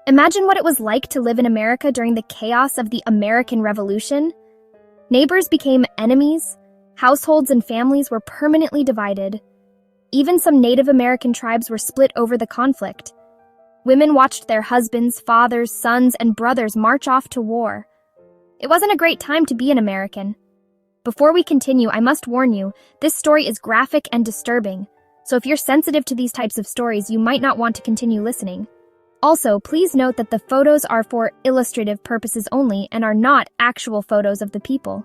Imagine what it was like to live in America during the chaos of the American Revolution. Neighbors became enemies, households and families were permanently divided. Even some Native American tribes were split over the conflict. Women watched their husbands, fathers, sons, and brothers march off to war. It wasn't a great time to be an American. Before we continue, I must warn you, this story is graphic and disturbing, so if you're sensitive to these types of stories, you might not want to continue listening. Also, please note that the photos are for illustrative purposes only and are not actual photos of the people.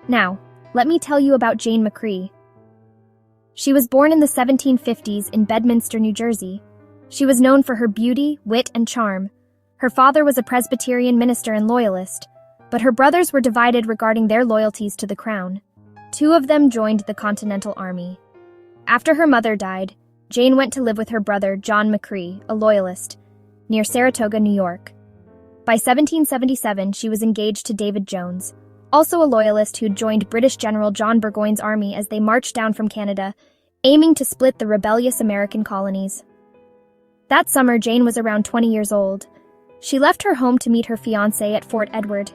Now, let me tell you about Jane McCrea. She was born in the 1750s in Bedminster, New Jersey. She was known for her beauty, wit, and charm. Her father was a Presbyterian minister and loyalist, but her brothers were divided regarding their loyalties to the crown. Two of them joined the Continental Army. After her mother died, Jane went to live with her brother, John McCrea, a loyalist, near Saratoga, New York. By 1777, she was engaged to David Jones, also a loyalist who'd joined British General John Burgoyne's army as they marched down from Canada, aiming to split the rebellious American colonies. That summer, Jane was around 20 years old. She left her home to meet her fiancé at Fort Edward.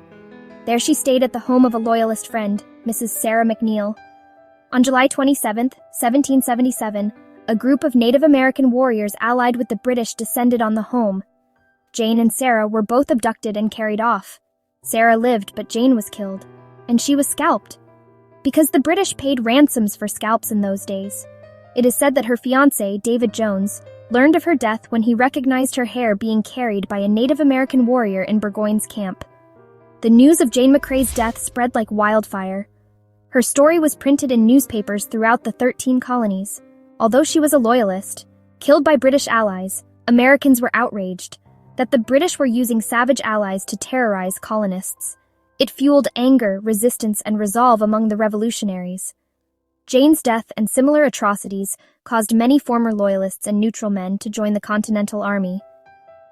There she stayed at the home of a loyalist friend, Mrs. Sarah McNeil. On July 27, 1777, a group of Native American warriors allied with the British descended on the home. Jane and Sarah were both abducted and carried off. Sarah lived, but Jane was killed, and she was scalped. Because the British paid ransoms for scalps in those days. It is said that her fiancé, David Jones, learned of her death when he recognized her hair being carried by a Native American warrior in Burgoyne's camp. The news of Jane McCrea's death spread like wildfire. Her story was printed in newspapers throughout the 13 colonies. Although she was a loyalist, killed by British allies, Americans were outraged that the British were using savage allies to terrorize colonists. It fueled anger, resistance, and resolve among the revolutionaries. Jane's death and similar atrocities caused many former loyalists and neutral men to join the Continental Army.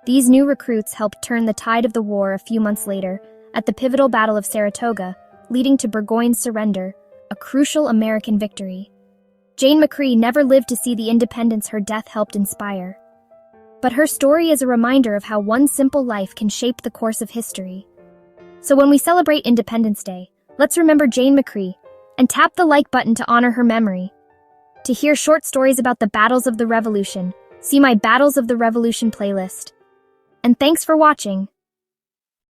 These new recruits helped turn the tide of the war a few months later at the pivotal Battle of Saratoga, leading to Burgoyne's surrender, a crucial American victory. Jane McCrea never lived to see the independence her death helped inspire. But her story is a reminder of how one simple life can shape the course of history. So when we celebrate Independence Day, let's remember Jane McCrea and tap the like button to honor her memory. To hear short stories about the battles of the Revolution, see my Battles of the Revolution playlist. And thanks for watching.